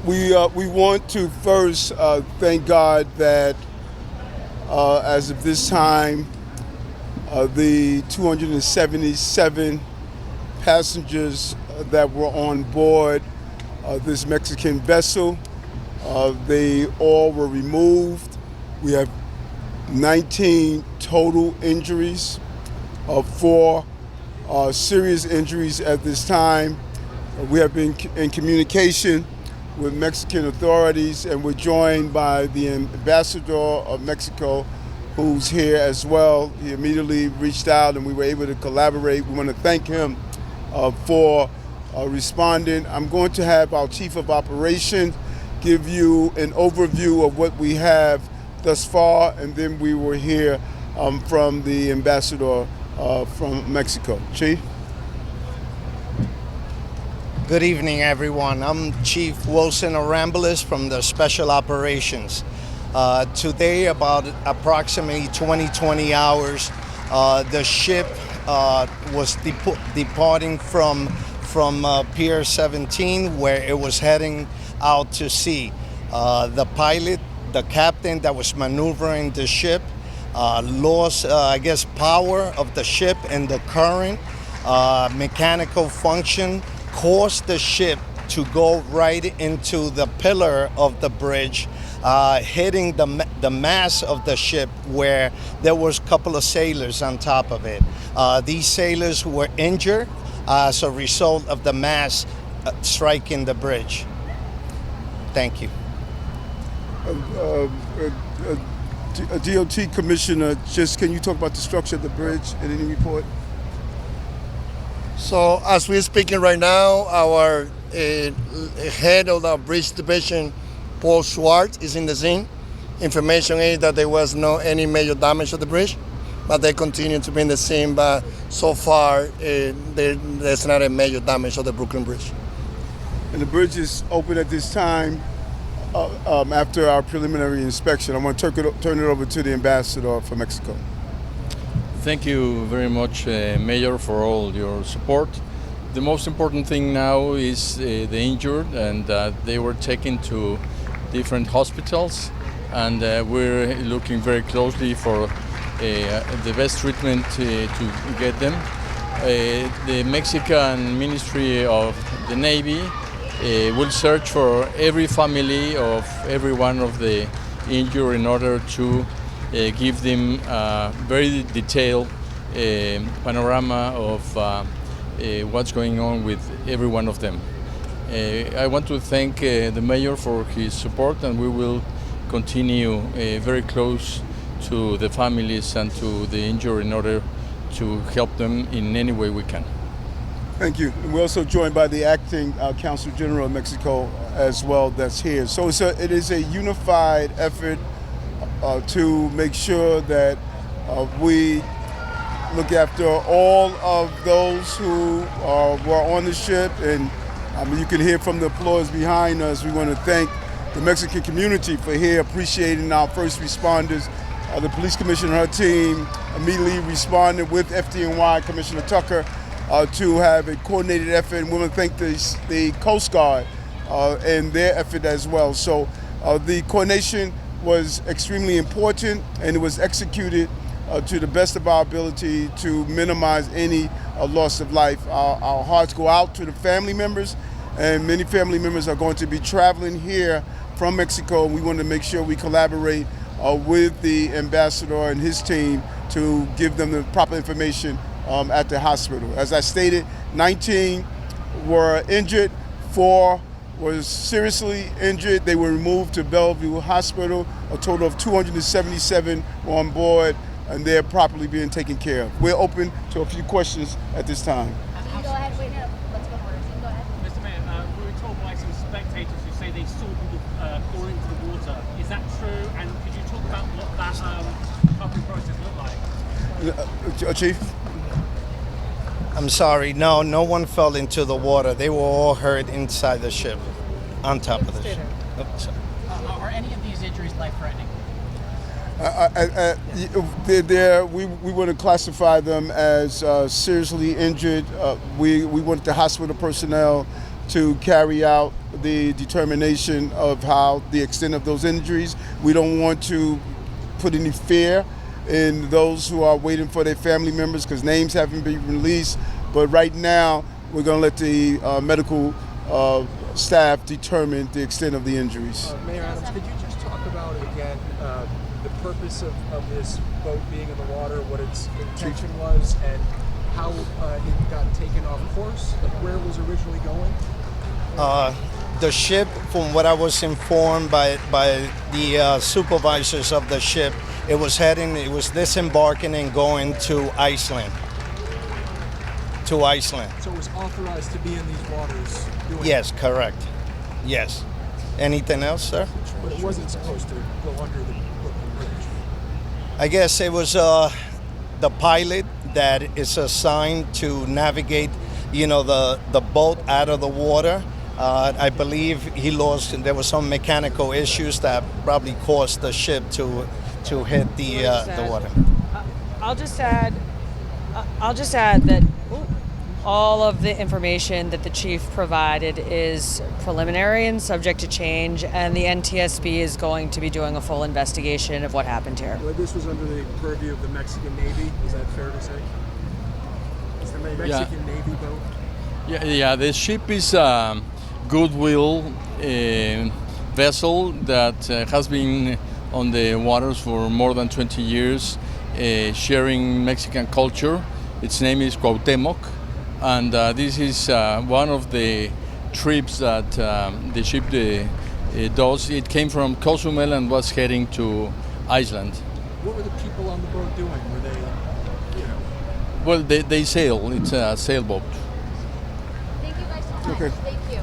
We want to first thank God that as of this time, the 277 passengers that were on board this Mexican vessel, they all were removed. We have 19 total injuries, 4 serious injuries at this time. We have been in communication with Mexican authorities, and we're joined by the ambassador of Mexico, who's here as well. He immediately reached out and we were able to collaborate. We want to thank him for responding. I'm going to have our chief of operations give you an overview of what we have thus far, and then we will hear from the ambassador from Mexico. Chief? Good evening, everyone. I'm Chief Wilson Arambulis from the Special Operations. Today, about approximately 20 hours, the ship was departing from Pier 17, where it was heading out to sea. The pilot, the captain that was maneuvering the ship, lost, power of the ship and the current, mechanical function, caused the ship to go right into the pillar of the bridge, hitting the mast of the ship, where there was a couple of sailors on top of it. These sailors were injured as a result of the mast striking the bridge. Thank you. DOT Commissioner, just can you talk about the structure of the bridge in any report? So as we're speaking right now, our head of the bridge division, Paul Schwartz, is in the scene. Information is that there was no any major damage to the bridge, but they continue to be in the scene. But so far, there's not a major damage to the Brooklyn Bridge. And the bridge is open at this time after our preliminary inspection. I want to turn it over to the ambassador for Mexico. Thank you very much, Mayor, for all your support. The most important thing now is the injured, and they were taken to different hospitals, and we're looking very closely for the best treatment to get them. The Mexican Ministry of the Navy will search for every family of every one of the injured in order to give them a very detailed panorama of what's going on with every one of them. I want to thank the mayor for his support, and we will continue very close to the families and to the injured in order to help them in any way we can. Thank you. And we're also joined by the acting Consul General of Mexico as well, that's here. So it is a unified effort to make sure that we look after all of those who were on the ship. And you can hear from the applause behind us. We want to thank the Mexican community for here appreciating our first responders. The police commissioner and her team immediately responded with FDNY Commissioner Tucker to have a coordinated effort. And we want to thank the Coast Guard and their effort as well. So the coordination was extremely important, and it was executed to the best of our ability to minimize any loss of life. Our hearts go out to the family members, and many family members are going to be traveling here from Mexico. We want to make sure we collaborate with the ambassador and his team to give them the proper information at the hospital. As I stated, 19 were injured, 4 was seriously injured. They were removed to Bellevue Hospital. A total of 277 were on board, and they're properly being taken care of. We're open to a few questions at this time. Go ahead, wait, no, let's go first. Go ahead. Mr. Mayor, we were told by some spectators who say they saw people fall into the water. Is that true? And could you talk about what that recovery process looked like? Chief? I'm sorry, no one fell into the water. They were all hurt inside the ship, on top of the ship. Are any of these injuries life-threatening? We want to classify them as seriously injured. We want the hospital personnel to carry out the determination of how the extent of those injuries. We don't want to put any fear in those who are waiting for their family members because names haven't been released. But right now, we're going to let the medical staff determine the extent of the injuries. Mayor Adams, could you just talk about again the purpose of this boat being in the water, what its intention was, and how it got taken off course, like where it was originally going? The ship, from what I was informed by the supervisors of the ship, it was disembarking and going to Iceland. So it was authorized to be in these waters doing Yes, correct. Yes. Anything else, sir? But it wasn't supposed to go under the Brooklyn Bridge. I guess it was the pilot that is assigned to navigate, the boat out of the water. I believe there was some mechanical issues that probably caused the ship to hit the water. I'll just add that all of the information that the chief provided is preliminary and subject to change, and the NTSB is going to be doing a full investigation of what happened here. Well, this was under the purview of the Mexican Navy. Is that fair to say? It's the Mexican Navy boat. Yeah. The ship is a goodwill vessel that has been on the waters for more than 20 years, sharing Mexican culture. Its name is Cuauhtémoc, and this is one of the trips that the ship does. It came from Cozumel and was heading to Iceland. What were the people on the boat doing? Were they, Well, they sail. It's a sailboat. Thank you guys so much. Okay. Thank you.